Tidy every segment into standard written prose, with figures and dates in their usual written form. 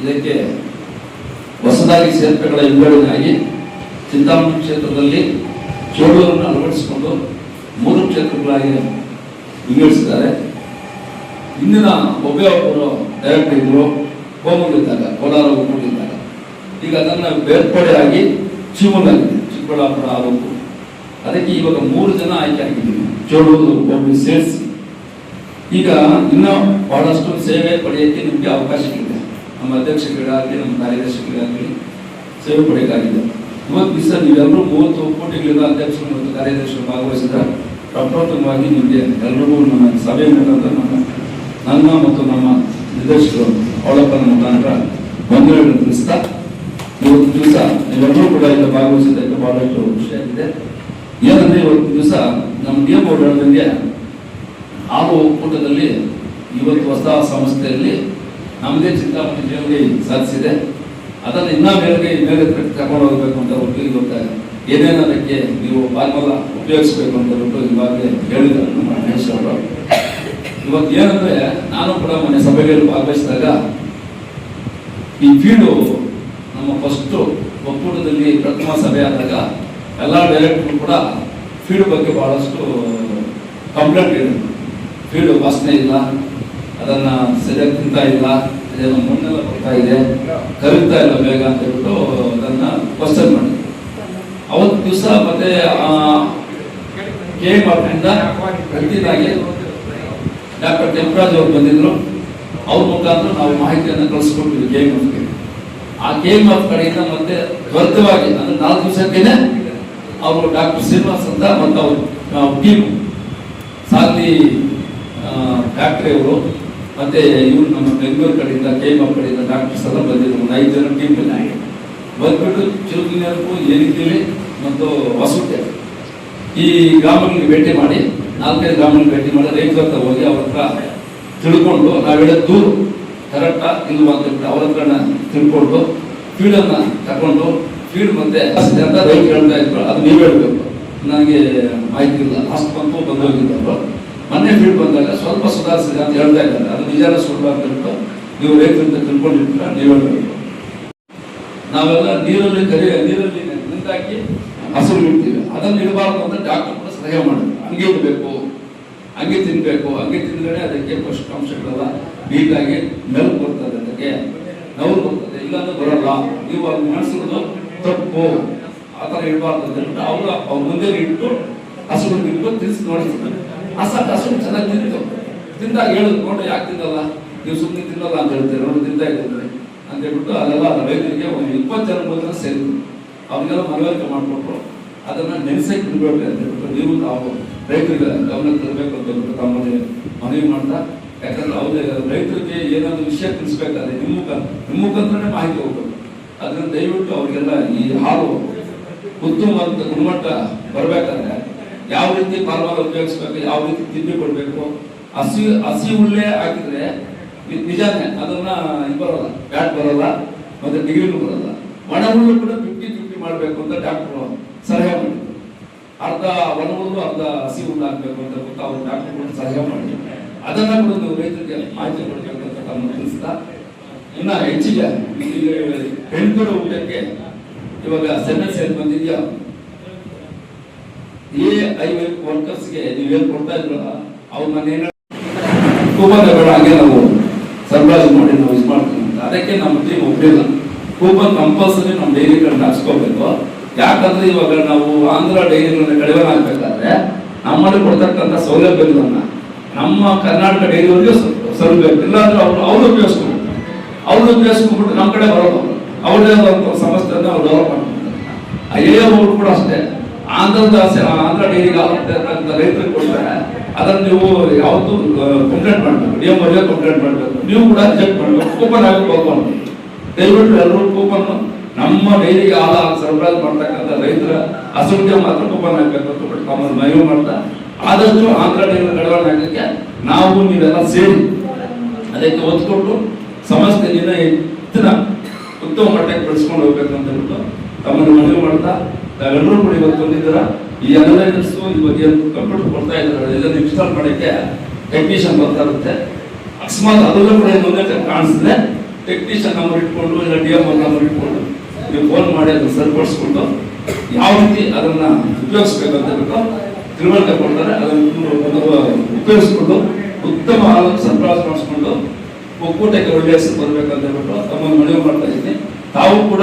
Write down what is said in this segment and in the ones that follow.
ಇದಕ್ಕೆ ಹೊಸದಾಗಿ ಸೇರ್ಪಡೆಗಳ ವಿಂಗಡಣೆಯಾಗಿ ಚಿಂತಾಮಣಿ ಕ್ಷೇತ್ರದಲ್ಲಿ ಚೋಳೂರನ್ನು ಅಳವಡಿಸಿಕೊಂಡು 3 ಕ್ಷೇತ್ರಗಳಾಗಿ ವಿಂಗಡಿಸಿದ್ದಾರೆ. ಇಂದಿನ ಒಬ್ಬರು ಡೈರೆಕ್ಟರ್ ಇದ್ರು ಹೋಗಿದ್ದಾಗ, ಕೋಲಾರ ಹೋಗಿದ್ದಾಗ, ಈಗ ಅದನ್ನು ಬೇರ್ಪಡೆಯಾಗಿ ಶಿವಮೊಗ್ಗಾಗಿದೆ, ಚಿಕ್ಕಬಳ್ಳಾಪುರ ಆರೋಪ. ಅದಕ್ಕೆ ಇವಾಗ 3 ಜನ ಆಯ್ಕೆ ಆಗಿದ್ದೀವಿ, ಚೋಳೂರು ಒಬ್ಬರು ಸೇರಿಸಿ. ಈಗ ಇನ್ನೂ ಬಹಳಷ್ಟು ಸೇವೆ ಪಡೆಯೋಕ್ಕೆ ನಿಮಗೆ ಅವಕಾಶಗಳಿದೆ. ನಮ್ಮ ಅಧ್ಯಕ್ಷರಿಗಾಗಲಿ, ನಮ್ಮ ಕಾರ್ಯದರ್ಶಿಗಳಿಗಾಗಲಿ ಸೇವೆ ಪಡೆಯೋಕ್ಕಾಗಿದೆ. ಇವತ್ತು ದಿವಸ ನೀವೆಲ್ಲರೂ 30 ಕೋಟಿಗಳಿಂದ ಅಧ್ಯಕ್ಷರು ಮತ್ತು ಕಾರ್ಯದರ್ಶಿಗಳು ಭಾಗವಹಿಸಿದ್ರೆ ಪ್ರಪ್ರಥಮವಾಗಿ ನಿಮಗೆ ಎಲ್ಲರಿಗೂ ನಮ್ಮ ಸಭೆ ಮುಖಾಂತರ ನನ್ನ ಮತ್ತು ನಮ್ಮ ನಿರ್ದೇಶಕರು ಅವಳಪ್ಪನ ಮುಖಾಂತರ ವಂದನೆಗಳನ್ನು ತಿಳಿಸ್ತಾ, ಇವತ್ತು ದಿವಸ ನೀವೆಲ್ಲರೂ ಕೂಡ ಇಲ್ಲಿ ಭಾಗವಹಿಸಿದ್ದಕ್ಕೆ ಬಹಳಷ್ಟು ಖುಷಿಯಾಗಿದೆ. ಏನಂದ್ರೆ ಇವತ್ತು ದಿವಸ ನಮ್ಮ ನಿಯಮ ಓಡಾಡದಂಗೆ 6 ಒಕ್ಕೂಟದಲ್ಲಿ ಇವತ್ತು ಹೊಸ ಸಂಸ್ಥೆಯಲ್ಲಿ ನಮ್ಮದೇ ಚಿಂತಾಮಣಿ ಜೀವನ ಸಾಧಿಸಿದೆ. ಅದನ್ನು ಇನ್ನೂ ಮೇಲೆ ತಗೊಂಡು ಹೋಗಬೇಕು ಅಂತ ಒಟ್ಟಿಗೆ ಇವತ್ತು ಏನೇನು ಅದಕ್ಕೆ ನೀವು ಫಾರ್ಮುಲ ಉಪಯೋಗಿಸಬೇಕು ಅಂತ ಇವಾಗಲೇ ಹೇಳಿದ್ದಾರೆ ನಮ್ಮ ಗಣೇಶ್ ಅವರು. ಇವತ್ತು ಏನಂದ್ರೆ ನಾನು ಕೂಡ ಮೊನ್ನೆ ಸಭೆಗಳಲ್ಲಿ ಭಾಗವಹಿಸಿದಾಗ ಈ ಫೀಲ್ಡು ನಮ್ಮ ಫಸ್ಟ್ ಒಕ್ಕೂಟದಲ್ಲಿ ಪ್ರಥಮ ಸಭೆ ಆದಾಗ ಎಲ್ಲ ಡೈರೆಕ್ಟರ್ಗಳು ಕೂಡ ಫೀಲ್ಡ್ ಬಗ್ಗೆ ಬಹಳಷ್ಟು ಕಂಪ್ಲೇಂಟ್ ಹೇಳಿದ್ರು. ಫೀಲ್ಡ್ ವಾಸನೆ ಇಲ್ಲ, ಅದನ್ನ ಸರಿಯಾಗಿ ತಿಂತಾ ಇಲ್ಲ, ಅದೇನೋ ಮಣ್ಣೆಲ್ಲ ಬರ್ತಾ ಇದೆ, ಕರಿತಾ ಇಲ್ಲ ಬೇಗ ಅಂತ ಹೇಳ್ಬಿಟ್ಟು ಅದನ್ನ ಕ್ವಶನ್ ಮಾಡಿದ್ರು. ಅವತ್ತು ದಿವಸ ಮತ್ತೆ KMFನಿಂದ ಪ್ರತಿದಾಗಿ ಡಾಕ್ಟರ್ ಕೆಂಪರಾಜ್ ಅವರು ಬಂದಿದ್ರು. ಅವ್ರ ಮುಖಾಂತರ ನಾವು ಮಾಹಿತಿಯನ್ನು ಕಳಿಸ್ಕೊಟ್ಟಿದ್ವಿ KMFಗೆ. ಆ KMF ಕಡೆಯಿಂದ ಮತ್ತೆ ತ್ವರಿತವಾಗಿ ಅಂದ್ರೆ 4 ದಿವಸಕ್ಕೇನೆ ಅವರು ಡಾಕ್ಟರ್ ಶ್ರೀನಿವಾಸ್ ಅಂತ ಮತ್ತು ಅವ್ರ ಟೀಮ್ ಸಾಲಿ ಫ್ಯಾಕ್ಟ್ರಿ ಅವರು ಮತ್ತೆ ಇವರು ನಮ್ಮ ಬೆಂಗಳೂರು ಕಡೆಯಿಂದ KMF ಕಡೆಯಿಂದ ಡಾಕ್ಟರ್ಸ್ ಎಲ್ಲ ಬಂದಿದ್ರು. 5 ಜನ ಟೀಮ್ ಬಂದ್ಬಿಟ್ಟು ಚಿರುಕಿನರ್ಗೂ ಏನಿದ್ದೀವಿ ಮತ್ತು ಹೊಸಟೆ ಈ ಗ್ರಾಮಗಳಿಗೆ ಭೇಟಿ ಮಾಡಿ 4-5 ಗ್ರಾಮಗಳಿಗೆ ಭೇಟಿ ಮಾಡಿ ರೈತರ ಹತ್ರ ಹೋಗಿ ಅವ್ರ ಹತ್ರ ತಿಳ್ಕೊಂಡು ನಾವು ಹೇಳೋ ದೂರು ಕರೆಕ್ಟಾ ಇಲ್ವಾ ಅಂತ ಹೇಳ್ಬಿಟ್ಟು ಅವ್ರ ಹತ್ರನ ತಿಳ್ಕೊಂಡು ಫೀಲ್ಡನ್ನು ತಗೊಂಡು ಫೀಲ್ಡ್ ಮತ್ತೆ ಅಂತ ರೈತರು ಹೇಳ್ತಾ ಇದ್ರು. ಅದು ನೀವು ಹೇಳ್ಬೇಕು, ನನಗೆ ಮಾಹಿತಿ ಇಲ್ಲ, ಅಷ್ಟು ಬಂದೋಗಿದ್ರು. ಮೊನ್ನೆ ಫೀಲ್ಡ್ ಬಂದಾಗ ಸ್ವಲ್ಪ ಸುಧಾರಿಸಿದೆ ಅಂತ ಹೇಳ್ತಾ ಇದ್ದಾರೆ. ಅದು ನಿಜಾನ ಸುಳ್ಳು ಅಂತ ಹೇಳ್ಬಿಟ್ಟು ನೀವು ರೈತರಿಂದ ತಿಳ್ಕೊಂಡಿರ್ತೀರ, ನೀವು ಹೇಳ್ಬೇಕು. ನಾವೆಲ್ಲ ನೀರಲ್ಲಿ ನಿಂತಾಕಿ ಹಸಿರು ಇಡ್ತೀವಿ, ಅದನ್ನು ಇಡಬಾರ್ದು ಅಂತ ಡಾಕ್ಟರ್ ಕೂಡ ಸಲಹೆ ಮಾಡಿದ್ರು. ಹಂಗೆ ಇಡಬೇಕು, ಹಂಗೆ ತಿನ್ಬೇಕು, ಹಂಗೆ ತಿಂದ್ರೆ ಅದಕ್ಕೆ ಪೋಷಕಾಂಶಗಳೆಲ್ಲ ನೀಟಾಗಿ ಮೆಲ್ಕ್ ಬರ್ತದೆ, ಅದಕ್ಕೆ ನವ್ರು ಬರ್ತದೆ, ಇಲ್ಲಾಂದ್ರೆ ಬರಲ್ಲ. ನೀವು ಅದು ಮಾಡಿಸೋದು ತಪ್ಪು, ಆ ಥರ ಇಡಬಾರ್ದು ಅಂತ ಹೇಳ್ಬಿಟ್ಟು ಅವ್ರ ಮುಂದೆ ಇಟ್ಟು ಹಸುಗಳು ಇಟ್ಕೊಂಡು ತಿನ್ಸಿ ನೋಡಿಸ್ತಾರೆ. ಹಸುಗಳು ಚೆನ್ನಾಗಿ ತಿಂದಾಗ ಹೇಳುದು, ನೋಡಿ ಯಾಕೆ ತಿನ್ನಲ್ಲ ನೀವು, ಸುಮ್ಮನೆ ತಿನ್ನಲ್ಲ ಅಂತ ಹೇಳ್ತಾರೆ, ನೋಡಿ ತಿಂತಾ ಇದ್ದಾರೆ ಅಂತ ಹೇಳ್ಬಿಟ್ಟು ಅದೆಲ್ಲ ರೈತರಿಗೆ ಒಂದು 20 ಜನ ಬಂದ್ರೆ ಸೇರಿದ್ರು. ಅವ್ರಿಗೆಲ್ಲ ಮನವರಿಕೆ ಮಾಡಿಕೊಟ್ರು. ಅದನ್ನ ನೆನೆಸಕ್ಕೆ ಬಿಡಬೇಕು ಅಂತ ಹೇಳ್ಬಿಟ್ಟು ನೀವು ನಾವು ರೈತರಿಗೆ ಗಮನ ತರಬೇಕು ಅಂತ ಹೇಳ್ಬಿಟ್ಟು ತಮ್ಮಲ್ಲಿ ಮನವಿ ಮಾಡ್ತಾ, ಯಾಕಂದ್ರೆ ಅವ್ರಿಗೆ ರೈತರಿಗೆ ಏನಾದ್ರು ವಿಷಯ ತಿಳಿಸ್ಬೇಕಾದ್ರೆ ನಿಮ್ಮ ಮುಖಾಂತರನೇ ಮಾಹಿತಿ ಹೋಗ್ಬೇಕು. ಅದನ್ನ ದಯವಿಟ್ಟು ಅವ್ರಿಗೆಲ್ಲ ಈ ಹಾಲು ಉತ್ತಮವಾದ ಗುಣಮಟ್ಟ ಬರಬೇಕಾದ್ರೆ ಯಾವ ರೀತಿ ಫಾರ್ಮಲ್ ಉಪಯೋಗಿಸ್ಬೇಕು, ಯಾವ ರೀತಿ ತಿಂಡಿ ಕೊಡಬೇಕು. ಹಸಿ ಹುಲ್ಲೆ ಹಾಕಿದ್ರೆ ನಿಜಾನೇ ಅದನ್ನ ಬರಲ್ಲ, ಬ್ಯಾಟ್ ಬರಲ್ಲ, ಮತ್ತೆ ಡಿಗ್ರಿನೂ ಬರಲ್ಲ. ಒಣ ಹುಲ್ಲು ಕೂಡ 50-50 ಮಾಡಬೇಕು ಅಂತ ಡಾಕ್ಟರ್ ಸಲಹೆ ಮಾಡಿದ್ರು. ಅರ್ಧ ಒಣ ಹುಲ್ಲು ಅರ್ಧ ಹಸಿ ಹುಲ್ಲು ಹಾಕ್ಬೇಕು ಅಂತ ಹೇಳ್ಬಿಟ್ಟು ಅವ್ರು ಡಾಕ್ಟರ್ ಕೂಡ ಸಲಹೆ ಮಾಡಿದ್ರು. ಅದನ್ನ ಕೂಡ ನೀವು ರೈತರಿಗೆ ಮಾಹಿತಿ ಕೊಡಬೇಕು ಅಂತ ತಮ್ಮ ತಿಳಿಸ್ತಾ, ಇನ್ನ ಹೆಚ್ಚಿಗೆ ಹೆಣ್ಕರ ಊಟಕ್ಕೆ ಇವಾಗ ಸೆನ್ಎಸ್ ಏನ್ ಬಂದಿದ್ಯಾ, AI ವರ್ಕರ್ಸ್ಗೆ ನೀವೇನು ಕೊಡ್ತಾ ಇದ್ರಲ್ಲ ಅವ್ರ ಮನೇನ ಕೂಪನ್ಗಳ ಹಾಗೆ ನಾವು ಸರ್ಬರಾಜು ಮಾಡಿ ನಾವು ಯೂಸ್ ಮಾಡ್ತೀವಿ ಅಂತ. ಅದಕ್ಕೆ ನಮ್ಮ ಟೀಮ್ ಒಪ್ಪಿಲ್ಲ. ಕೂಪನ್ ಕಂಪಲ್ಸರಿ ನಮ್ಮ ಡೈರಿಗಳನ್ನ ಹಾಕ್ಸ್ಕೋಬೇಕು. ಯಾಕಂದ್ರೆ ಇವಾಗ ನಾವು ಆಂಧ್ರ ಡೈರಿಗಳನ್ನ ಕಡಿಮೆ ಹಾಕ್ಬೇಕಾದ್ರೆ ನಮ್ಮಲ್ಲಿ ಕೊಡ್ತಕ್ಕಂಥ ಸೌಲಭ್ಯಗಳನ್ನ ನಮ್ಮ ಕರ್ನಾಟಕ ಡೈರಿಯವರಿಗೆ ಸಲ್ಲಬೇಕು. ಇಲ್ಲಾಂದ್ರೆ ಅವ್ರು ಉಪಯೋಗಿಸ್ಕೊಂಡ್ಬಿಟ್ಟು ನಮ್ಮ ಕಡೆ ಬರೋದು, ಅವ್ರದೇ ಒಂದು ಸಂಸ್ಥೆಯನ್ನು ಅವ್ರು ಡೆವಲಪ್ ಮಾಡ್ತಾರೆ. ಅವರು ಕೂಡ ಅಷ್ಟೇ ಆಂಧ್ರ ಡೈರಿಗೆ ಆಗಿರ್ತಕ್ಕಂಥ ರೈತರಿಗೆ ಕೊಡ್ತಾರೆ. ಅದನ್ನು ನೀವು ಯಾವತ್ತೂ ಕಂಪ್ಲೇಂಟ್ ಮಾಡಬೇಕು, DMವರೆಗೆ ಕಂಪ್ಲೇಂಟ್ ಮಾಡಬೇಕು. ನೀವು ಕೂಡ ರಿಜೆಕ್ಟ್ ಮಾಡಬೇಕು, ಕೂಪನ್ ಹಾಕಿ ಹೋಗ್ಬಾರ್ದು. ದಯವಿಟ್ಟು ಎಲ್ಲರೂ ಕೂಪನ್ ನಮ್ಮ ಡೈರಿಗೆ ಹಾಲು ಸರಬರಾಜು ಮಾಡ್ತಕ್ಕಂಥ ರೈತರ ಹಸುವಿಗೆ ಮಾತ್ರ ಕೂಪನ್ ಹಾಕಬೇಕು ಅಂತ ಬಿಟ್ಟು ತಮ್ಮನ್ನು ಮನವಿ ಮಾಡ್ತಾ, ಆದಷ್ಟು ಆಂಧ್ರ ಡೈರಿ ಕಡಿವಾಣ ಹಾಕಕ್ಕೆ ನಾವು ನೀವೆಲ್ಲ ಸೇರಿ ಅದಕ್ಕೆ ಒತ್ತು ಕೊಟ್ಟು ಸಮಸ್ಯೆ ಹೆಚ್ಚಿನ ಉತ್ತಮ ಮಟ್ಟಕ್ಕೆ ಬೆಳೆಸ್ಕೊಂಡು ಹೋಗ್ಬೇಕು ಅಂತ ಹೇಳ್ಬಿಟ್ಟು ತಮ್ಮನ್ನು ಮನವಿ ಮಾಡ್ತಾ, ಎಲ್ಲರೂ ಕೂಡ ಇವತ್ತು ಬಂದಿದ್ದೀರ. ಈ ಅನಲೈಸರ್ಸ್ ಇವಾಗ ಕಂಪ್ಯೂಟರ್ ಕೊಡ್ತಾ ಇದ್ದಾರೆ, ಎಲ್ಲರೂ ಇನ್ಸ್ಟಾಲ್ ಮಾಡೋಕ್ಕೆ ಟೆಕ್ನಿಷಿಯನ್ ಬರ್ತಾ ಇರುತ್ತೆ. ಅಕಸ್ಮಾತ್ ಅದರಲ್ಲೂ ಕೂಡ ಇನ್ನೊಂದೇ ಕಾಣಿಸಿದ್ರೆ ಟೆಕ್ನಿಷಿಯನ್ ನಂಬರ್ ಇಟ್ಕೊಂಡು ಇಲ್ಲ DM ನಂಬರ್ ಇಟ್ಕೊಂಡು ನೀವು ಫೋನ್ ಮಾಡಿ ಅದನ್ನು ಸರಿಪಡಿಸ್ಕೊಂಡು ಯಾವ ರೀತಿ ಅದನ್ನ ಉಪಯೋಗಿಸ್ಬೇಕಂತ ಹೇಳ್ಬಿಟ್ಟು ತಿಳುವಳಿಕೆ ಕೊಡ್ತಾರೆ. ಅದನ್ನು ಉಪಯೋಗಿಸ್ಕೊಂಡು ಉತ್ತಮ ಹಾಲನ್ನು ಸರಬರಾಜು ಮಾಡಿಸ್ಕೊಂಡು ಒಕ್ಕೂಟಕ್ಕೆ ಒಳ್ಳೆಯ ಹೆಸರು ಬರಬೇಕಂತ ಹೇಳ್ಬಿಟ್ಟು ತಮ್ಮನ್ನು ಮನವಿ ಮಾಡ್ತಾ ಇದ್ದೀನಿ. ತಾವು ಕೂಡ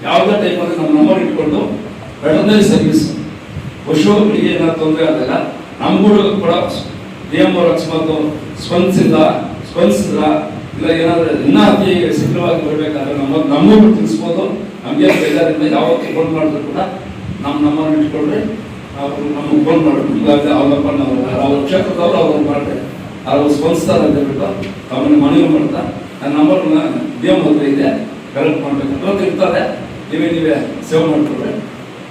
ಯಾವುದೇ ಟೈಮಲ್ಲಿ ನಮ್ಮ ನಂಬರ್ ಇಟ್ಕೊಂಡು ವೆಟರ್ನರಿ ಸರ್ವಿಸ್ ಪಶುಗಳಿಗೆ ಏನಾದ್ರು ತೊಂದರೆ ಆದಾಗ ನಮಗೂ ಕೂಡ DM ಅವರು ಅಕಸ್ಮಾತ್ ಸ್ಪಂದಿಸಿಲ್ಲ ಇಲ್ಲ ಏನಾದ್ರೆ ಇನ್ನೂ ಅತಿ ಶೀಘ್ರವಾಗಿ ಬರಬೇಕಾದ್ರೆ ನಮಗೂ ತಿಳಿಸ್ಬೋದು. ನಮಗೆ ಬೇಜಾರಿಂದ ಯಾವತ್ತು ಫೋನ್ ಮಾಡಿದ್ರು ಕೂಡ ನಮ್ಮ ನಂಬರ್ ಇಟ್ಕೊಂಡ್ರೆ ಅವರು ನಮಗೆ ಫೋನ್ ಮಾಡೋದು ಈಗಾಗಲೇ ಅವರಪ್ಪ ನಾವು ಅವ್ರ ಕ್ಷೇತ್ರದವರು ಅವ್ರು ಮಾಡ್ರೆ ಅವ್ರು ಸ್ಪಂದಿಸ್ತಾರೆ ಅಂತ ಹೇಳ್ಬಿಟ್ಟು ಅವ್ರನ್ನ ಮನವಿ ಮಾಡ್ತಾ ನನ್ನ ನಂಬರ್ನ DM ಹತ್ರ ಇದೆ, ಕರೆಕ್ಟ್ ಮಾಡ್ಬೇಕು ಇರ್ತಾರೆ, ನೀವೇ ಸೇವ್ ಮಾಡ್ಕೊಳ್ರೆ.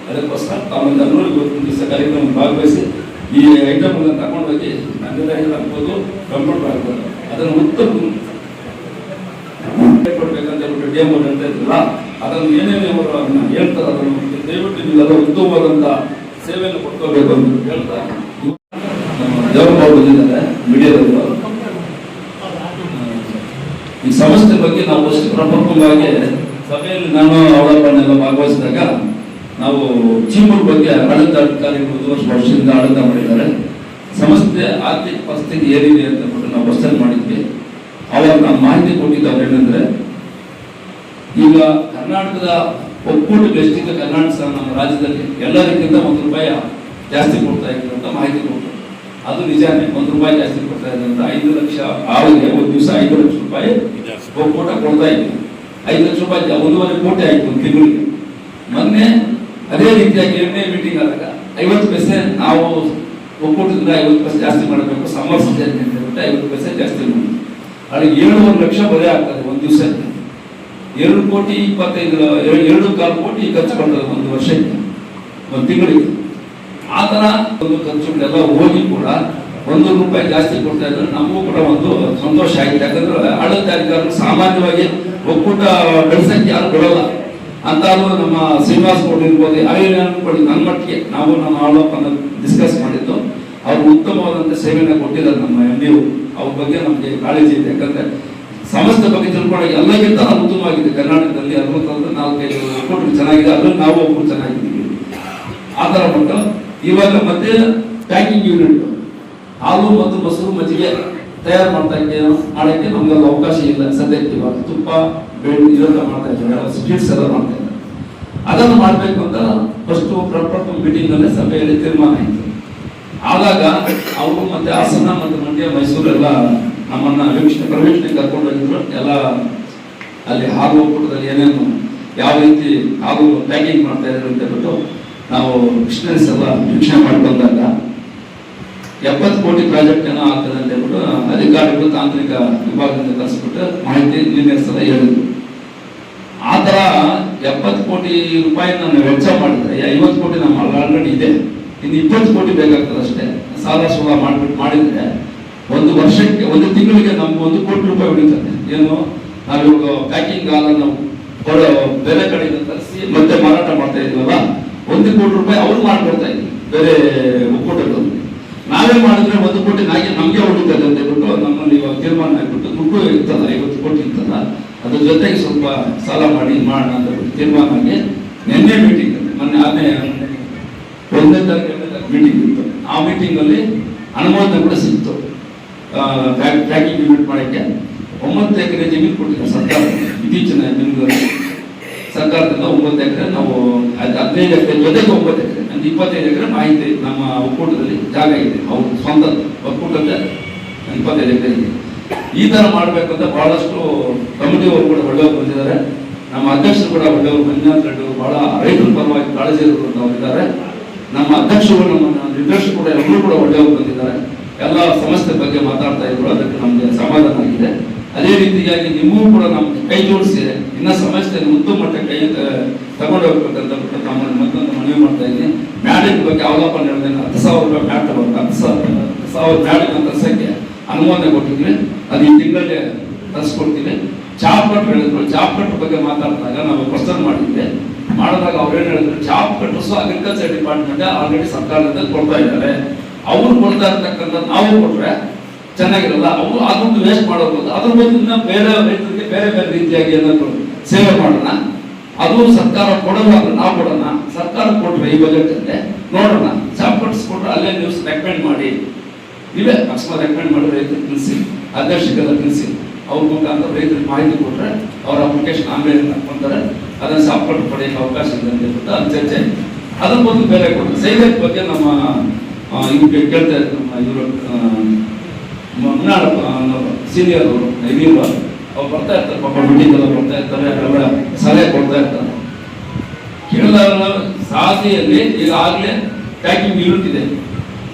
ಅದಕ್ಕೋಸ್ಕರ ತಾವೊಂದು ಇವತ್ತಿನ ದಿವಸ ಕಾರ್ಯಕ್ರಮ ಭಾಗವಹಿಸಿ ಈ ಐಟಮ್ ಅನ್ನು ತಗೊಂಡು ಹೋಗಿ ಅಂಗಡಿಯಲ್ಲಿ ಹಾಕ್ಬೋದು, ಕಂಪ್ಯೂಟರ್ ಹಾಕ್ಬೋದು, ಅದನ್ನು ಉತ್ತಮ ಕೊಡ್ಬೇಕಂತ ಹೇಳ್ಬಿಟ್ಟು DM ಅವ್ರು ಹೇಳ್ತಾ ಇದ್ರಲ್ಲ, ಅದನ್ನು ಏನೇನು ಅವರು ಅದನ್ನ ಹೇಳ್ತಾರೆ ಅದನ್ನು ದಯವಿಟ್ಟು ನೀವೆಲ್ಲ ಉತ್ತಮವಾದಂಥ ಸೇವೆಯನ್ನು ಕೊಡ್ಕೋಬೇಕು ಅಂತ ಹೇಳ್ತಾ ದೇವರಮ್ಮ ಬಂದಿದ್ದಾರೆ ಮೀಡಿಯಾದವರು. ಈ ಸಮಸ್ಯೆ ಬಗ್ಗೆ ನಾವು ಅಷ್ಟು ಪ್ರಮುಖವಾಗಿ ಸಭೆಯಲ್ಲಿ ನಾನು ಅವಳಪ್ಪನ್ನೆಲ್ಲ ಭಾಗವಹಿಸಿದಾಗ ನಾವು ಚೀಮೂರು ಬಗ್ಗೆ ಆಡಳಿತಾಧಿಕಾರಿಗಳು ವರ್ಷದಿಂದ ಆಡಳಿತ ಮಾಡಿದ್ದಾರೆ. ಸಂಸ್ಥೆ ಆರ್ಥಿಕ ಪರಿಸ್ಥಿತಿ ಏನಿದೆ ಅಂತ ಬಿಟ್ಟು ನಾವು ಕ್ವಶನ್ ಮಾಡಿದ್ವಿ. ಅವಾಗ ನಾವು ಮಾಹಿತಿ ಕೊಟ್ಟಿದ್ದವ್ರು ಏನಂದ್ರೆ, ಈಗ ಕರ್ನಾಟಕದ ಒಕ್ಕೂಟಕ್ಕೆ ಎಷ್ಟಿದೆ ಕರ್ನಾಟಕ ನಮ್ಮ ರಾಜ್ಯದಲ್ಲಿ ಎಲ್ಲರಿಗಿಂತ ₹1 ಜಾಸ್ತಿ ಕೊಡ್ತಾ ಇದ್ರು ಅಂತ ಮಾಹಿತಿ ಕೊಟ್ಟರು. ಅದು ನಿಜಾನೇ, ₹1 ಜಾಸ್ತಿ ಕೊಡ್ತಾ ಇದ್ದಾರೆ ಅಂತ. 5 ಲಕ್ಷ ಆಳಿಗೆ ಒಂದು ದಿವಸ ₹5 ಲಕ್ಷ ಒಕ್ಕೂಟ ಕೊಡ್ತಾ ಇದ್ವಿ. ₹5 ಲಕ್ಷ ₹1.5 ಕೋಟಿ ಆಯ್ತು ಒಂದು ತಿಂಗಳಿಗೆ. ಮೊನ್ನೆ ಅದೇ ರೀತಿಯಾಗಿ 2ನೇ ಮೀಟಿಂಗ್ ಆದಾಗ 50 ಪೈಸೆ ನಾವು ಒಕ್ಕೂಟದಿಂದ 50 ಪೈಸೆ ಜಾಸ್ತಿ ಮಾಡಬೇಕು, ಸಮರ್ಸತೆ ಅಂತ ಹೇಳ್ಬಿಟ್ಟು 50 ಪೈಸೆ ಜಾಸ್ತಿ ಮಾಡಿ ಅಲ್ಲಿ 7 ಲಕ್ಷ ಬರೀ ಆಗ್ತದೆ ಒಂದು ದಿವಸ. 2.25 ಕೋಟಿ ಖರ್ಚು ಮಾಡ್ತದೆ ಒಂದು ವರ್ಷಕ್ಕೆ, ಒಂದು ತಿಂಗಳಿಗೆ. ಆ ತರ ಒಂದು ಖರ್ಚುಗಳೆಲ್ಲ ಹೋಗಿ ಕೂಡ ₹1 ಜಾಸ್ತಿ ಕೊಡ್ತಾ ಇದ್ರೆ ನಮಗೂ ಕೂಡ ಒಂದು ಸಂತೋಷ ಆಗಿದೆ. ಯಾಕಂದ್ರೆ ಆಡಳಿತಾಧಿಕಾರಿಗಳು ಸಾಮಾನ್ಯವಾಗಿ ಒಕ್ಕೂಟ ಬೆಳೆಸಕ್ಕೆ ಯಾರು ಬಿಡಲ್ಲ ಅಂತ ನಮ್ಮ ಶ್ರೀನಿವಾಸ್ ಗೌಡ ಇರ್ಬೋದು, ಕೊಡಿ ನನ್ನ ಮಟ್ಟಿಗೆ ನಾವು ನಮ್ಮ ಆಳೋಪನ ಡಿಸ್ಕಸ್ ಮಾಡಿದ್ದು. ಅವರು ಉತ್ತಮವಾದಂಥ ಸೇವೆಯನ್ನು ಕೊಟ್ಟಿದ್ದಾರೆ ನಮ್ಮ MD. ಅವ್ರ ಬಗ್ಗೆ ನಮಗೆ ಕಾಳಜಿ ಇದೆ. ಯಾಕಂದ್ರೆ ಸಮಸ್ಯೆ ಬಗ್ಗೆ ತಿಳ್ಕೊಂಡಾಗ ಎಲ್ಲಕ್ಕಿಂತ ನಾವು ಉತ್ತಮವಾಗಿದೆ. ಕರ್ನಾಟಕದಲ್ಲಿ 64 ಒಕ್ಕೂಟಗಳು ಚೆನ್ನಾಗಿದೆ, ಅದ್ರಲ್ಲಿ ನಾವು ಒಕ್ಕೂಟ ಚೆನ್ನಾಗಿದ್ದೀವಿ. ಆ ಥರ ಬಿಟ್ಟು ಇವಾಗ ಮತ್ತೆ ಪ್ಯಾಕಿಂಗ್ ಯೂನಿಟ್ ಹಾಲು ಮತ್ತು ಮೊಸರು ಮಜ್ಜಿಗೆ ತಯಾರು ಮಾಡಕ್ಕೆ ನಮ್ಗೆ ಅವಕಾಶ ಇಲ್ಲ ಸದ್ಯಕ್ಕೆ. ಇವಾಗ ತುಪ್ಪ ಬೇಳೆ ಇದೆಲ್ಲ ಮಾಡ್ತಾ ಇದ್ದಾರೆ, ಸ್ವೀಟ್ಸ್ ಎಲ್ಲ ಮಾಡ್ತಾ ಇದ್ದಾರೆ. ಅದನ್ನು ಮಾಡಬೇಕು ಅಂತ ಫಸ್ಟ್ ಪ್ರಥಮ ಮೀಟಿಂಗ್ ನಲ್ಲಿ ಸಭೆಯಲ್ಲಿ ತೀರ್ಮಾನ ಆಯಿತು. ಆದಾಗ ಅವರು ಮತ್ತೆ ಹಾಸನ ಮತ್ತು ಮಂಡ್ಯ ಮೈಸೂರೆಲ್ಲ ನಮ್ಮನ್ನ ಪ್ರವೇಶನೆ ಕರ್ಕೊಂಡು ಹೋಗಿದ್ರು. ಎಲ್ಲ ಅಲ್ಲಿ ಹಾಲು ಒಕ್ಕೂಟದಲ್ಲಿ ಏನೇನು ಯಾವ ರೀತಿ ಹಾಲು ಪ್ಯಾಕಿಂಗ್ ಮಾಡ್ತಾ ಇದ್ರು ಅಂತ ಹೇಳ್ಬಿಟ್ಟು ನಾವು ಮಿಷನರೀಸ್ ಎಲ್ಲ ವೀಕ್ಷಣೆ ಮಾಡ್ಕೊಂಡಾಗ 70 ಕೋಟಿ ಪ್ರಾಜೆಕ್ಟ್ ಏನೋ ಆಗ್ತದೆ ಅಂತ ಹೇಳ್ಬಿಟ್ಟು ಅಧಿಕಾರಿಗಳು ತಾಂತ್ರಿಕ ವಿಭಾಗದಿಂದ ಕಳಿಸ್ಬಿಟ್ಟು ಮಾಹಿತಿ ಇಂಜಿನಿಯರ್ಸ್ ಎಲ್ಲ ಹೇಳಿದ್ರು. ಆ ತರ 70 ಕೋಟಿ ರೂಪಾಯಿನ ನಾವು ವೆಚ್ಚ ಮಾಡಿದ್ರೆ 50 ಕೋಟಿ ನಮ್ಮ ಆಲ್ರೆಡಿ ಇದೆ, ಇನ್ನು 20 ಕೋಟಿ ಬೇಕಾಗ್ತದೆ ಅಷ್ಟೇ. ಸಾಲ ಸೂಲ ಮಾಡಿದ್ರೆ ಒಂದು ವರ್ಷಕ್ಕೆ ಒಂದು ತಿಂಗಳಿಗೆ ನಮ್ಗೆ ₹1 ಕೋಟಿ ಉಳಿತದೆ. ಏನು ನಾವಿವಾಗ ಪ್ಯಾಕಿಂಗ್ ಹಾಲನ್ನು ಬೇರೆ ಕಡೆಯಿಂದ ತರಿಸಿ ಮತ್ತೆ ಮಾರಾಟ ಮಾಡ್ತಾ ಇದ್ವಲ್ಲ, ₹1 ಕೋಟಿ ಅವ್ರು ಮಾಡ್ಕೊಡ್ತಾ ಇದ್ವಿ ಬೇರೆ ಒಕ್ಕೂಟಗಳಲ್ಲಿ. ನಾವೇ ಮಾಡಿದ್ರೆ ₹1 ಕೋಟಿ ನಮಗೆ ಉಳಿತದೆ ಅಂತ ಹೇಳ್ಬಿಟ್ಟು ನಮ್ಮಲ್ಲಿ ಇವಾಗ ತೀರ್ಮಾನ ಆಗಿಬಿಟ್ಟು ದುಡ್ಡು ಇರ್ತದ 50 ಕೋಟಿ ಇರ್ತದ, ಅದ್ರ ಜೊತೆಗೆ ಸ್ವಲ್ಪ ಸಾಲ ಮಾಡೋಣ ಅಂತ ತೀರ್ಮಾನ ಆಗಿ ನಿನ್ನೆ ಮೀಟಿಂಗ್ ಮೊನ್ನೆ 1ನೇ ತಾರೀಕು ಮೀಟಿಂಗ್ ಇತ್ತು. ಆ ಮೀಟಿಂಗ್ ಅಲ್ಲಿ ಅನುಮೋದನೆ ಕೂಡ ಸಿಕ್ತು ಪ್ಯಾಕಿಂಗ್ ಯೂನಿಟ್ ಮಾಡಕ್ಕೆ. 9 ಎಕರೆ ಜಮೀನು ಕೊಟ್ಟಿದ್ದಾರೆ ಸರ್ಕಾರ. ಇತ್ತೀಚಿನ ದಿನಗಳಲ್ಲಿ ಸರ್ಕಾರದಿಂದ 9 ಎಕರೆ ನಾವು 15 ಎಕರೆ ಜೊತೆಗೆ 9 ಎಕರೆ ಅಂದ್ರೆ 25 ಎಕರೆ ಮಾಹಿತಿ ನಮ್ಮ ಒಕ್ಕೂಟದಲ್ಲಿ ಜಾಗ ಇದೆ. ಅವ್ರ ಸ್ವಂತ ಒಕ್ಕೂಟದ 25 ಎಕರೆ ಇದೆ. ಈ ತರ ಮಾಡ್ಬೇಕು ಅಂತ ಬಹಳಷ್ಟು ಕಮಿಟಿಯವರು ಕೂಡ ಒಳ್ಳೆಯವರು ಬಂದಿದ್ದಾರೆ. ನಮ್ಮ ಅಧ್ಯಕ್ಷರು ಕೂಡ ಒಳ್ಳೆಯವರು, ಮಂಜುನಾಥ್ ರೆಡ್ಡಿ ಅವರು ಬಹಳ ರೈತರ ಪರವಾಗಿ ಕಾಳಜಿ ಇದ್ದಾರೆ. ನಮ್ಮ ಅಧ್ಯಕ್ಷರು ನಮ್ಮ ನಿರ್ದೇಶಕರು ಕೂಡ ಎಲ್ಲರೂ ಕೂಡ ಒಳ್ಳೆಯವರು ಬಂದಿದ್ದಾರೆ. ಎಲ್ಲ ಸಮಸ್ಯೆ ಬಗ್ಗೆ ಮಾತಾಡ್ತಾ ಇದ್ರು, ಅದಕ್ಕೆ ನಮಗೆ ಸಮಾಧಾನ ಆಗಿದೆ. ಅದೇ ರೀತಿಯಾಗಿ ನಿಮಗೂ ಕೂಡ ನಮ್ಗೆ ಕೈ ಜೋಡಿಸಿ ಇನ್ನ ಸಮಸ್ಯೆ ಉತ್ತಮ ಮಟ್ಟಕ್ಕೆ ಕೈ ತಗೊಂಡು ಹೋಗ್ಬೇಕಂತ ತಮ್ಮನ್ನು ಮತ್ತೊಂದು ಮನವಿ ಮಾಡ್ತಾ ಇದ್ದೀನಿ. ಮ್ಯಾಡಿನ ಬಗ್ಗೆ ಅವಲೋಪನ ಹೇಳಿದ್ದೇನೆ. 10,000 ಮ್ಯಾಟ್ 10,000 ಮ್ಯಾಡಿನ ತರ್ಸಕ್ಕೆ ಅನುಮೋದನೆ ಕೊಟ್ಟಿದ್ವಿ. ಅದು ಈ ತಿಂಗಳಲ್ಲೇ ತರಿಸ್ಕೊಡ್ತೀವಿ. ಚಾಪ್ ಕಟ್ ಹೇಳಿದ್ರು, ಚಾಪ್ ಕಟ್ ಬಗ್ಗೆ ಮಾತಾಡಿದಾಗ ನಾವು ಕ್ವಶನ್ ಮಾಡಿದಾಗ ಅವ್ರು ಏನ್ ಹೇಳಿದ್ರು, ಚಾಪ್ ಕಟ್ಟರ್ಸು ಅಗ್ರಿಕಲ್ಚರ್ ಡಿಪಾರ್ಟ್ಮೆಂಟ್ ಆಲ್ರೆಡಿ ಸರ್ಕಾರದಿಂದ ಕೊಡ್ತಾ ಇದ್ದಾರೆ. ಅವ್ರು ಕೊಡ್ತಾ ಇರ್ತಕ್ಕಂಥ ನಾವು ಕೊಟ್ರೆ ಚೆನ್ನಾಗಿರಲ್ಲ. ಅವರು ಆ ದುಡ್ಡು ವೇಸ್ಟ್ ಮಾಡೋದು, ಅದ್ರ ಬದಲು ಬೇರೆ ರೈತರಿಗೆ ಬೇರೆ ಬೇರೆ ರೀತಿಯಾಗಿ ಏನಾದ್ರು ಸೇವೆ ಮಾಡೋಣ. ಅದು ಸರ್ಕಾರ ಕೊಡಲ್ಲ ಅಂದ್ರೆ ನಾವು ಕೊಡೋಣ. ಸರ್ಕಾರ ಕೊಟ್ರೆ ಈ ಬಜೆಟ್ ಅಲ್ಲೇ ನೋಡೋಣ, ಚಾಪ್ಟರ್ಸ್ ಕೊಟ್ಟರೆ ಅಲ್ಲೇ ನೀವು ರೆಕಮೆಂಡ್ ಮಾಡಿ, ನೀವೇ ಅಕಸ್ಮಾತ್ ರೆಕಮೆಂಡ್ ಮಾಡಿ ರೈತರಿಗೆ ತಿಳಿಸಿ, ಅಧ್ಯಕ್ಷರಿಗೆಲ್ಲ ತಿಳಿಸಿ, ಅವ್ರ ಮುಖಾಂತರ ರೈತರಿಗೆ ಮಾಹಿತಿ ಕೊಟ್ಟರೆ ಅವ್ರ ಅಪ್ಲಿಕೇಶನ್ ಆನ್ಲೈನ್ ಹಾಕೊಂತಾರೆ, ಅದನ್ನು ಸಾಫ್ಟ್ವೇರ್ ಪಡೆಯಕ್ಕೆ ಅವಕಾಶ ಇದೆ ಅಂತ ಹೇಳ್ಬಿಟ್ಟು ಅದು ಚರ್ಚೆ. ಅದ್ರ ಬಂದು ಬೇರೆ ಕೊಟ್ಟರು ಸೈಲೇಜ್ ಬಗ್ಗೆ ನಮ್ಮ ಇವ್ರಿಗೆ ಕೇಳ್ತಾ ಇದ್ರು, ನಮ್ಮ ಇವರು ಸೀನಿಯರ್ ಅವರು ಹಿರಿಯರು ಅವ್ರು ಬರ್ತಾ ಇರ್ತಾರೆ, ಪಾಪ ಮೀಟಿಂಗ್ ಬರ್ತಾ ಇರ್ತಾರೆ, ಅವರ ಸಲಹೆ ಕೊಡ್ತಾ ಇರ್ತಾರೆ. ಕೇಳಿದಾಗ ಸಾಧಿಯಲ್ಲಿ ಈಗಾಗಲೇ ಪ್ಯಾಕಿಂಗ್ ಯೂನಿಟ್ ಇದೆ,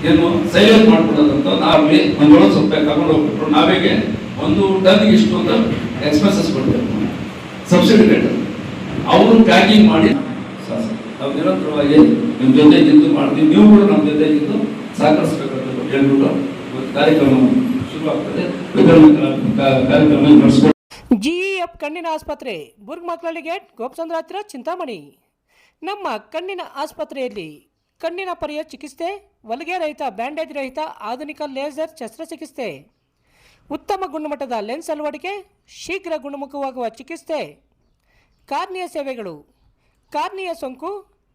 ಏನು ಸೈಲೇಜ್ ಮಾಡ್ಕೊಡೋದಂತ ನಾವೇ ಒಂದೊಳಗೆ ಸ್ವಲ್ಪ ತಗೊಂಡು ಹೋಗ್ಬಿಟ್ರು, ನಾವೇಗೆ 1 ಟನ್ಗೆ ಇಷ್ಟು ಅಂತ ಎಕ್ಸ್ಪೆನ್ಸಸ್ ಕೊಡ್ಬೇಕು, ಸಬ್ಸಿಡಿ ರೇಟ್. ಅವರು ಪ್ಯಾಕಿಂಗ್ ಮಾಡಿ ನಾವು ನಿರಂತರವಾಗಿ ನಿಮ್ಮ ಜೊತೆಗೆ ಇದ್ದು ಮಾಡ್ತೀವಿ, ನೀವು ಕೂಡ ನಮ್ಮ ಜೊತೆಗೆ ಇದ್ದು ಸಹಕರಿಸಬೇಕಂತ ಹೇಳ್ಬಿಟ್ಟು ಕಾರ್ಯಕ್ರಮ ಶುರುವಾಗ್ತದೆ. ಕಾರ್ಯಕ್ರಮ ನಡೆಸ್ಕೊಂಡು GEF ಕಣ್ಣಿನ ಆಸ್ಪತ್ರೆ, ಬುರ್ಗ್ಮಕ್ಲಳ್ಳಿ ಗೇಟ್, ಗೋಪಚಂದ್ರ ಹತ್ತಿರ, ಚಿಂತಾಮಣಿ. ನಮ್ಮ ಕಣ್ಣಿನ ಆಸ್ಪತ್ರೆಯಲ್ಲಿ ಕಣ್ಣಿನ ಪರ್ಯ ಚಿಕಿತ್ಸೆ, ಹೊಲಿಗೆ ರಹಿತ, ಬ್ಯಾಂಡೇಜ್ ರಹಿತ, ಆಧುನಿಕ ಲೇಸರ್ ಶಸ್ತ್ರಚಿಕಿತ್ಸೆ, ಉತ್ತಮ ಗುಣಮಟ್ಟದ ಲೆನ್ಸ್ ಅಳವಡಿಕೆ, ಶೀಘ್ರ ಗುಣಮುಖವಾಗುವ ಚಿಕಿತ್ಸೆ, ಕಾರ್ನಿಯ ಸೇವೆಗಳು, ಕಾರ್ನಿಯ ಸೋಂಕು,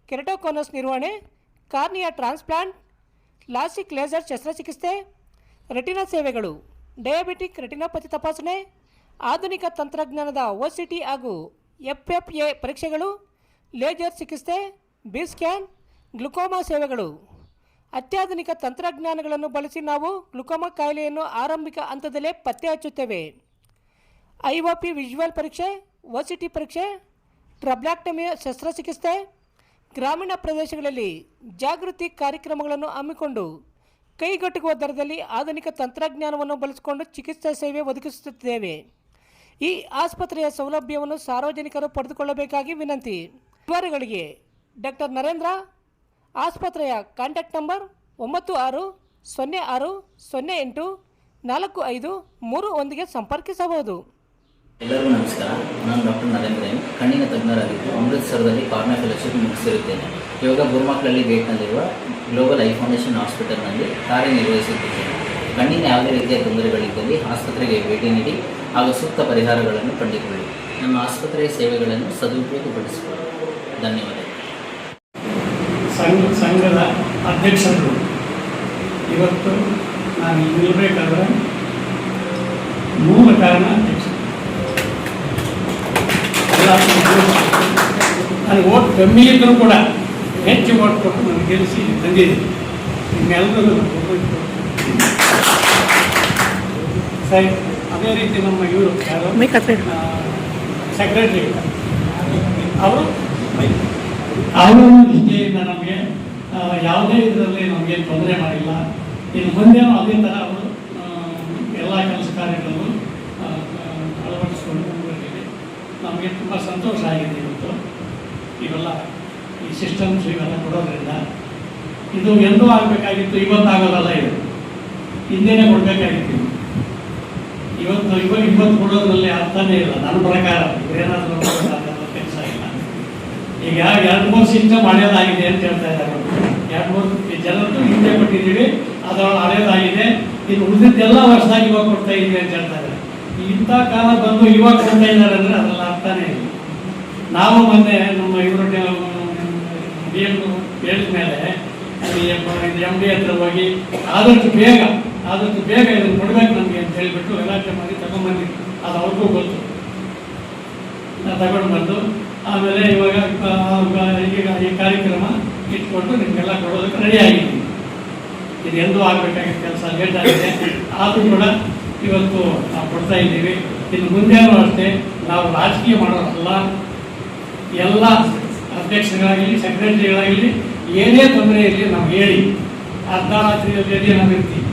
ಕೆರಟೋಕೋನಸ್ ನಿರ್ವಹಣೆ, ಕಾರ್ನಿಯ ಟ್ರಾನ್ಸ್ಪ್ಲಾಂಟ್, ಲಾಸಿಕ್ ಲೇಸರ್ ಶಸ್ತ್ರಚಿಕಿತ್ಸೆ, ರೆಟಿನಾ ಸೇವೆಗಳು, ಡಯಾಬಿಟಿಕ್ ರೆಟಿನೋಪತಿ ತಪಾಸಣೆ, ಆಧುನಿಕ ತಂತ್ರಜ್ಞಾನದ OCT ಹಾಗೂ FFA ಪರೀಕ್ಷೆಗಳು, ಲೇಸರ್ ಚಿಕಿತ್ಸೆ, ಬಿ ಸ್ಕ್ಯಾನ್, ಗ್ಲುಕೋಮಾ ಸೇವೆಗಳು. ಅತ್ಯಾಧುನಿಕ ತಂತ್ರಜ್ಞಾನಗಳನ್ನು ಬಳಸಿ ನಾವು ಗ್ಲುಕೋಮಾ ಕಾಯಿಲೆಯನ್ನು ಆರಂಭಿಕ ಹಂತದಲ್ಲೇ ಪತ್ತೆ ಹಚ್ಚುತ್ತೇವೆ. IOP ವಿಜುವಲ್ ಪರೀಕ್ಷೆ, OCT ಪರೀಕ್ಷೆ, ಟ್ರಬ್ಲಾಕ್ಟಮಿ ಶಸ್ತ್ರಚಿಕಿತ್ಸೆ, ಗ್ರಾಮೀಣ ಪ್ರದೇಶಗಳಲ್ಲಿ ಜಾಗೃತಿ ಕಾರ್ಯಕ್ರಮಗಳನ್ನು ಹಮ್ಮಿಕೊಂಡು ಕೈಗೆಟುಕುವ ದರದಲ್ಲಿ ಆಧುನಿಕ ತಂತ್ರಜ್ಞಾನವನ್ನು ಬಳಸಿಕೊಂಡು ಚಿಕಿತ್ಸಾ ಸೇವೆ ಒದಗಿಸುತ್ತಿದ್ದೇವೆ. ಈ ಆಸ್ಪತ್ರೆಯ ಸೌಲಭ್ಯವನ್ನು ಸಾರ್ವಜನಿಕರು ಪಡೆದುಕೊಳ್ಳಬೇಕಾಗಿ ವಿನಂತಿ. ವಿವರಗಳಿಗೆ ಡಾಕ್ಟರ್ ನರೇಂದ್ರ, ಆಸ್ಪತ್ರೆಯ ಕಾಂಟ್ಯಾಕ್ಟ್ ನಂಬರ್ 9606084531ಗೆ ಸಂಪರ್ಕಿಸಬಹುದು. ಎಲ್ಲರಿಗೂ ನಮಸ್ಕಾರ. ನಾನು ಡಾಕ್ಟರ್ ನರೇಂದ್ರ ಎಂ, ಕಣ್ಣಿನ ತಜ್ಞರಾಗಿದ್ದು ಅಮೃತಸರದಲ್ಲಿ ಕಾರ್ನಿಯಾ ಫೆಲೋಶಿಪ್ ಮುಗಿಸಿರುತ್ತೇನೆ. ಇವಾಗ ಬುರ್ಗ್ಮಕ್ಲಳ್ಳಿ ಗೇಟ್ನಲ್ಲಿರುವ ಗ್ಲೋಬಲ್ ಐ ಫೌಂಡೇಶನ್ ಹಾಸ್ಪಿಟಲ್ನಲ್ಲಿ ಕಾರ್ಯನಿರ್ವಹಿಸುತ್ತಿದ್ದೇನೆ. ಕಣ್ಣಿನ ಯಾವುದೇ ರೀತಿಯ ತೊಂದರೆಗಳಿದ್ದಲ್ಲಿ ಆಸ್ಪತ್ರೆಗೆ ಭೇಟಿ ನೀಡಿ ಹಾಗೂ ಸೂಕ್ತ ಪರಿಹಾರಗಳನ್ನು ಕಂಡುಕೊಳ್ಳಿ. ನಮ್ಮ ಆಸ್ಪತ್ರೆಯ ಸೇವೆಗಳನ್ನು ಸದುಪಯೋಗಪಡಿಸಿಕೊಳ್ಳಿ. ಧನ್ಯವಾದಗಳು. ಸಂಘದ ಅಧ್ಯಕ್ಷರು, ಇವತ್ತು ನಾನು ನಿಲ್ಲಬೇಕಾದ್ರೆ ಮೂಲ ಕಾರಣ ಅಧ್ಯಕ್ಷರು. ನನಗೆ ಓಟ್ ಕಮ್ಮಿ ಇದ್ದರೂ ಕೂಡ ಹೆಚ್ಚು ಓಟ್ ಕೊಟ್ಟು ನನಗೆ ಗೆಲ್ಲಿಸಿ ತಂದಿದ್ದೀನಿ. ನಿಮ್ಮೆಲ್ಲರಿಗೂ ಸರಿ. ಅದೇ ರೀತಿ ನಮ್ಮ ಇವರು ಯಾರು ಸೆಕ್ರೆಟರಿ ಅವರು ನಿಷ್ಠೆಯಿಂದ ನಮಗೆ ಯಾವುದೇ ಇದರಲ್ಲಿ ನಮಗೇನು ತೊಂದರೆ ಮಾಡಿಲ್ಲ. ಇನ್ನು ಮುಂದೇನೂ ಅದೇ ಥರ ಅವರು ಎಲ್ಲ ಕೆಲಸ ಕಾರ್ಯಗಳನ್ನು ಅಳವಡಿಸ್ಕೊಂಡು ಮುಂದುವರೆದಿದೆ. ನಮಗೆ ತುಂಬ ಸಂತೋಷ ಆಗಿದೆ. ಇವತ್ತು ಇವೆಲ್ಲ ಈ ಸಿಸ್ಟಮ್ಸ್ ಇವೆಲ್ಲ ಕೊಡೋದ್ರಿಂದ ಇದು ಎಂದೂ ಆಗಬೇಕಾಗಿತ್ತು, ಇವತ್ತಾಗೋದಲ್ಲ. ಇದು ಹಿಂದೆನೇ ಕೊಡಬೇಕಾಗಿತ್ತು. ಇವತ್ತು ಕೊಡೋದ್ರಲ್ಲಿ ಅರ್ಥನೇ ಇಲ್ಲ ನನ್ನ ಪ್ರಕಾರ. ಏನಾದರೂ ಕೆಲಸ ಇಲ್ಲ. ಈಗ 2-3 ಸಿಸ್ಟಮ್ ಹಳೇದಾಗಿದೆ ಅಂತ ಹೇಳ್ತಾ ಇದ್ದಾರೆ. 2-3 ಜನರದ್ದು ಹಿಂದೆ ಕೊಟ್ಟಿದ್ದೀವಿ, ಅದು ಹಳೇದಾಗಿದೆ, ಇನ್ನು ಉಳಿದಿದ್ದೆಲ್ಲ ವರ್ಷದಾಗಿ ಇವಾಗ ಕೊಡ್ತಾ ಇದ್ದೀವಿ ಅಂತ ಹೇಳ್ತಾ ಇದ್ದಾರೆ. ಇಂಥ ಕಾಲ ಬಂದು ಇವಾಗ ಕೊಡ್ತಾ ಇದ್ದಾರೆ ಅಂದರೆ ಅದೆಲ್ಲ ಅರ್ಥನೇ ಇಲ್ಲ. ನಾವು ಮೊನ್ನೆ ನಮ್ಮ ಇವರು DM ಹೇಳಿದ ಮೇಲೆ MD ಹತ್ರ ಹೋಗಿ ಆದಷ್ಟು ಬೇಗ ಇದನ್ನು ಕೊಡಬೇಕು ನಮಗೆ ಅಂತ ಹೇಳಿಬಿಟ್ಟು ಗಲಾಟೆ ಮಾಡಿ ತಗೊಂಡ್ಬಂದು, ಅದು ಅವ್ರಿಗೂ ಗೊತ್ತು. ತಗೊಂಡು ಬಂದು ಆಮೇಲೆ ಇವಾಗ ಈಗ ಈ ಕಾರ್ಯಕ್ರಮ ಇಟ್ಕೊಂಡು ನಿಮಗೆಲ್ಲ ಕೊಡೋದಕ್ಕೆ ರೆಡಿ ಆಗಿದ್ದೀವಿ. ಇದು ಎಂದೂ ಆಗಬೇಕಾಗಿದ್ದ ಕೆಲಸ, ಲೇಟ್ ಆಗಿದೆ. ಆದರೂ ಕೂಡ ಇವತ್ತು ನಾವು ಕೊಡ್ತಾ ಇದ್ದೀವಿ. ಇನ್ನು ಮುಂದೇನೂ ಅಷ್ಟೇ, ನಾವು ರಾಜಕೀಯ ಮಾಡೋರಲ್ಲ. ಎಲ್ಲ ಅಧ್ಯಕ್ಷರಾಗಲಿ ಸೆಕ್ರೆಟರಿಗಳಾಗಲಿ ಏನೇ ತೊಂದರೆ ಇರಲಿ ನಾವು ಹೇಳಿ ಅರ್ಧರಾತ್ರಿಯಲ್ಲಿ ನಾವು ಇರ್ತೀವಿ.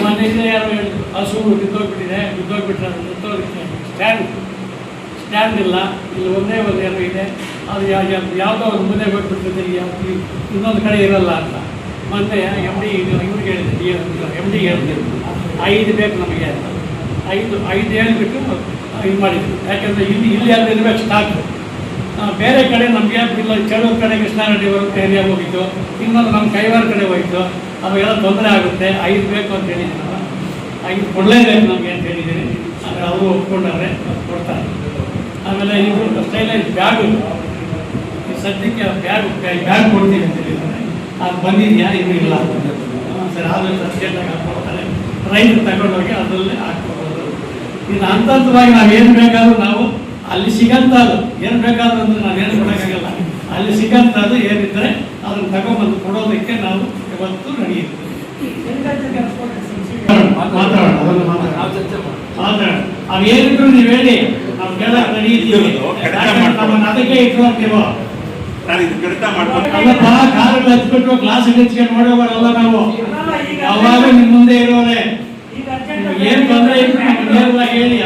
ಮನೆಯಿಂದ ಯಾರು ಹೇಳಿದ್ರು ಹಸು ಬಿದ್ದೋಗ್ಬಿಟ್ರೆ ಸ್ಟ್ಯಾಂಡ್ ಇಲ್ಲ, ಇಲ್ಲಿ ಒಂದೇ ಏನೋ ಇದೆ, ಅದು ಯಾವುದೋ ಒಂದು ಮುಂದೆ ಹೋಗ್ಬಿಡ್ತದೆ, ಇನ್ನೊಂದು ಕಡೆ ಇರಲ್ಲ ಅಂತ. ಮೊನ್ನೆ MD ಇವ್ರಿಗೆ ಹೇಳಿದೆ, MD ಹೇಳ್ತಿದ್ರು 5 ಬೇಕು ನಮಗೆ ಅಂತ. 5 ಹೇಳಿಬಿಟ್ಟು ಇದು ಮಾಡಿದ್ರು. ಯಾಕೆಂದರೆ ಇಲ್ಲಿ ಅಲ್ಲಿ ಇರಬೇಕು ಸ್ಟಾಕ್. ಬೇರೆ ಕಡೆ ನಮಗೆ ಇಲ್ಲ, ಚಳೂರು ಕಡೆ ಕೃಷ್ಣಾರೆಡ್ಡಿ ಏರಿಯಾ ಹೋಗಿದ್ದು, ಇನ್ನೊಂದು ನಮ್ಮ ಕೈವಾರ ಕಡೆ ಹೋಗಿದ್ದು, ಅವೆಲ್ಲ ತೊಂದರೆ ಆಗುತ್ತೆ, 5 ಬೇಕು ಅಂತ ಹೇಳಿದ್ವಿ ನಾವು. ಇದು ಕೊಡಲೇಬೇಕು ನಮಗೆ ಅಂತ ಹೇಳಿದ್ದೀನಿ. ಆದರೆ ಅವರು ಒಪ್ಕೊಂಡಾರೆ, ಕೊಡ್ತಾರೆ. ಆಮೇಲೆ ಇದು ಸ್ಟೈಲೈಸ್ ಬ್ಯಾಗು, ಸದ್ಯಕ್ಕೆ ಬ್ಯಾಗ್ ಕೊಡ್ತೀವಿ ಅಂತ ಹೇಳಿದ್ದಾರೆ. ಅದು ಬಂದಿದೆಯಾ? ಇದು ಇಲ್ಲ ಸರ್, ಆಮೇಲೆ ಅರ್ಜೆಂಟಾಗಿ ಹಾಕ್ಕೊಡ್ತಾರೆ. ರೈತರು ತಗೊಂಡೋಗಿ ಅದರಲ್ಲೇ ಹಾಕ್ಕೊಬೋದು. ಇನ್ನು ಹಂತವಾಗಿ ನಾವೇನು ಬೇಕಾದ್ರೂ ನಾವು ಅಲ್ಲಿ ಸಿಗಂಥದ್ದು ಏನು ಬೇಕಾದ್ರೂ ಅಂದರೆ ನಾವೇನು ಕೊಡೋಕ್ಕಾಗಲ್ಲ. ಅಲ್ಲಿ ಸಿಗಂಥದ್ದು ಏನಿದ್ದರೆ ಅದನ್ನು ತಗೊಂಡ್ಬಂದು ಕೊಡೋದಕ್ಕೆ ನಾವು ಇವತ್ತು ನಡೆಯುತ್ತೆ. ಮಾತಾಡೋಣ, ಅದನ್ನು ಮಾತಾಡೋಣ. ಅವು ಏನಿದ್ರು ನೀವು ಹೇಳಿ, ನಾವು ಕೇಳಕ್ಕೆ ನಡೆಯುತ್ತೀವಿ. ನಮ್ಮನ್ನು ಅದಕ್ಕೆ ಇಟ್ಕೊಳ್ತೀವೋ ಅಲ್ಲಪ್ಪ, ಕಾರುಗಳು ಹಚ್ಬಿಟ್ಟು ಕ್ಲಾಸ್ ಹಚ್ಕೊಂಡು ನೋಡೋವರಲ್ಲ ನಾವು. ಅವಾಗ ನಿಮ್ಮ ಮುಂದೆ ಇರೋರೆ ಏನು ತೊಂದರೆ ನೇರವಾಗಿ ಹೇಳಿ.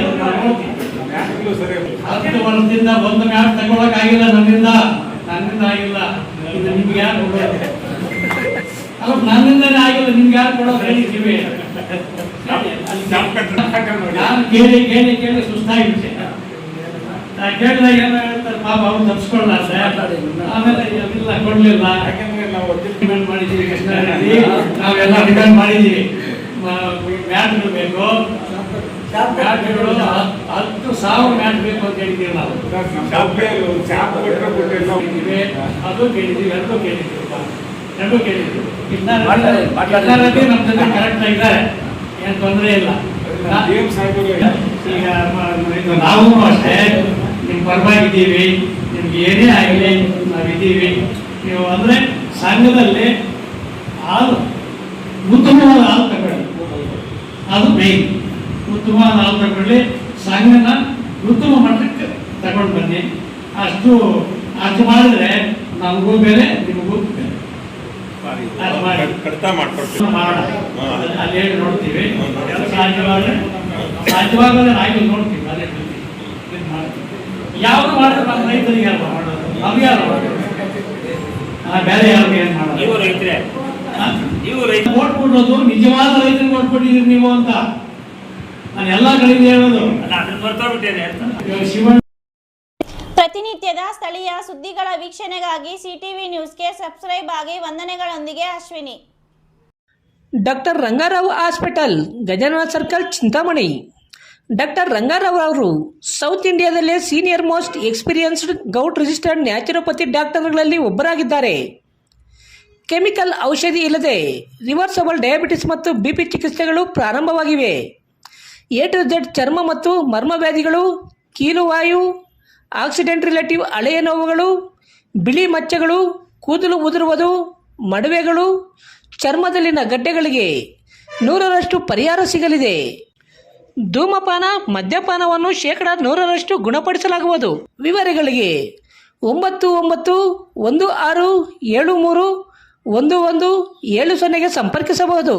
ಹತ್ತು ವರ್ಷದಿಂದ ಒಂದು ಮ್ಯಾಟ್ ತಗೊಳಕ್ ಆಗಿಲ್ಲ ನನ್ನಿಂದ ಆಗಿಲ್ಲ. ಇದು ನಿಮ್ಗೆ ಯಾರು ಕೊಡೋದು? ಅಲ್ಲ, ನನ್ನಿಂದನೇ ಆಗಿಲ್ಲ, ನಿಮ್ಗೆ ಯಾರು ಕೊಡೋದು ಹೇಳಿದ್ದೀವಿ. ನಾನು ಕೇಳಿ ಕೇಳಿ ಕೇಳಿ ಸುಸ್ತಾಗಿಬಿಟ್ಟೆ. ಕೇಳಿದಾಗ ಏನೋ ಹೇಳ್ತಾರೆ, ಪಾಪ ಅವ್ರು ತಪ್ಪಿಸ್ಕೊಳ್ಳಾರ್ದೆ. ಆಮೇಲೆ ಇಲ್ಲ, ಕೊಡ್ಲಿಲ್ಲ. ಡಿಮ್ಯಾಂಡ್ ಮಾಡಿದ್ದೀವಿ ಕೃಷ್ಣಾರೆಡ್ಡಿ, ನಾವೆಲ್ಲ ಡಿಮ್ಯಾಂಡ್ ಮಾಡಿದ್ದೀವಿ. ಮ್ಯಾಟ್ಗಳು ಬೇಕು, ಮ್ಯಾಟ್ಗಳು 10,000 ಮ್ಯಾಟ್ ಬೇಕು ಅಂತ ಹೇಳಿದ್ದೀವಿ ನಾವು. ಅದು ಕೇಳಿದ್ದೀವಿ, ಎರಡೂ ಕೇಳಿದ್ದೀವಿ. ಕೃಷ್ಣಾರೆಡ್ಡಿ ನಮ್ಮ ಜೊತೆ ಕರೆಕ್ಟ್ ಆಗಿದ್ದಾರೆ, ಏನು ತೊಂದರೆ ಇಲ್ಲ. ಈಗ ನಾವು ಅಷ್ಟೇ ನಿಮ್ಮ ಪರವಾಗಿದ್ದೀವಿ. ನಿಮ್ಗೆ ಏನೇ ಆಗಲಿ ನಾವಿದ್ದೀವಿ. ನೀವು ಅಂದರೆ ಸಂಘದಲ್ಲಿ ಹಾಲು, ಉತ್ತಮವಾದ ಹಾಲು ತಗೊಳ್ಳಿ, ಅದು ಮೇಯ್ನ್. ಉತ್ತಮವಾದ ಹಾಲು ತಗೊಳ್ಳಿ, ಸಂಘನ ಉತ್ತಮ ಮಟ್ಟಕ್ಕೆ ತಗೊಂಡು ಬನ್ನಿ. ಅಷ್ಟು ಮಾಡಿದ್ರೆ ನಮಗೂ ಬೇರೆ, ನಿಮಗೂ ಬೇರೆ. ಅದು ಮಾಡಿ ಮಾಡೋಣ. ಅಲ್ಲಿ ಹೇಳಿ ನೋಡ್ತೀವಿ. ಸಾಧ್ಯವಾಗಲೇ ಆಯ್ತು ನೋಡ್ತೀವಿ. ಅಲ್ಲೇ ಯಾವುದು ಮಾಡಿದ್ರೆ ನಮ್ಮ ರೈತರಿಗೆ ಅಲ್ವಾ ಮಾಡೋದು, ನಮ್ಗೆ ಯಾರು ಬೇರೆ ಯಾರಿಗೆ ಏನು ಮಾಡೋದು? ಓಟ್ ಕೊಡೋದು ನಿಜವಾದ ರೈತರಿಗೆ ಓಟ್ ಕೊಟ್ಟಿದ್ದೀರಿ ನೀವು ಅಂತ ನಾನು ಎಲ್ಲ ಕಡೆಯಿಂದ ಹೇಳೋದು. ಶಿವಣ್ಣ ಪ್ರತಿನಿತ್ಯದ ಸ್ಥಳೀಯ ಸುದ್ದಿಗಳ ವೀಕ್ಷಣೆಗಾಗಿ ಸಿಟಿವಿ ನ್ಯೂಸ್ಗೆ ಸಬ್ಸ್ಕ್ರೈಬ್ ಆಗಿ. ವಂದನೆಗಳೊಂದಿಗೆ Ashwini. Doctor Rangarao hospital, Gajanana circle, Chintamani. Doctor Rangarao ಅವರು ಸೌತ್ ಇಂಡಿಯಾದಲ್ಲೇ senior most experienced govt registered naturopathy ಡಾಕ್ಟರ್ಗಳಲ್ಲಿ ಒಬ್ಬರಾಗಿದ್ದಾರೆ. ಕೆಮಿಕಲ್ ಔಷಧಿ ಇಲ್ಲದೆ ರಿವರ್ಸಬಲ್ ಡಯಾಬಿಟಿಸ್ ಮತ್ತು ಬಿಪಿ ಚಿಕಿತ್ಸೆಗಳು ಪ್ರಾರಂಭವಾಗಿವೆ. ಎ ಟು ಝೆಡ್ ಚರ್ಮ ಮತ್ತು ಮರ್ಮವ್ಯಾಧಿಗಳು, ಕೀಲುವಾಯು, ಆಕ್ಸಿಡೆಂಟ್ ರಿಲೇಟಿವ್ ಹಳೆಯ ನೋವುಗಳು, ಬಿಳಿ ಮಚ್ಚಗಳು, ಕೂದಲು ಉದುರುವುದು, ಮಡುವೆಗಳು, ಚರ್ಮದಲ್ಲಿನ ಗಡ್ಡೆಗಳಿಗೆ 100% ಪರಿಹಾರ ಸಿಗಲಿದೆ. ಧೂಮಪಾನ, ಮದ್ಯಪಾನವನ್ನು 100% ಗುಣಪಡಿಸಲಾಗುವುದು. ವಿವರಗಳಿಗೆ 9916731170 ಸಂಪರ್ಕಿಸಬಹುದು.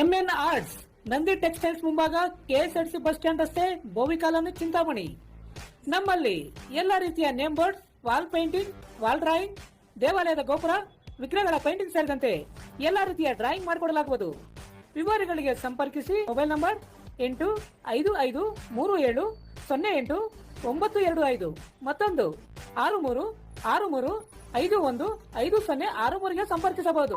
MN ಆರ್ಟ್ಸ್, ನಂದಿ ಟೆಕ್ಸ್ಟೈಲ್ಸ್ ಮುಂಭಾಗ, KSRTC ಬಸ್ ಸ್ಟ್ಯಾಂಡ್ ರಸ್ತೆ, ಬೋವಿ ಕಾಲೋನಿ, ಚಿಂತಾಮಣಿ. ನಮ್ಮಲ್ಲಿ ಎಲ್ಲ ರೀತಿಯ name board, wall painting, wall drawing, ದೇವಾಲಯದ ಗೋಪುರ, ವಿಗ್ರಹಗಳ ಪೇಂಟಿಂಗ್ ಸೇರಿದಂತೆ ಎಲ್ಲ ರೀತಿಯ ಡ್ರಾಯಿಂಗ್ ಮಾಡಿಕೊಡಲಾಗುವುದು. ವಿವರಗಳಿಗೆ ಸಂಪರ್ಕಿಸಿ. ಮೊಬೈಲ್ ನಂಬರ್ 8553708925, ಮತ್ತೊಂದು 636351505063ಗೆ ಸಂಪರ್ಕಿಸಬಹುದು.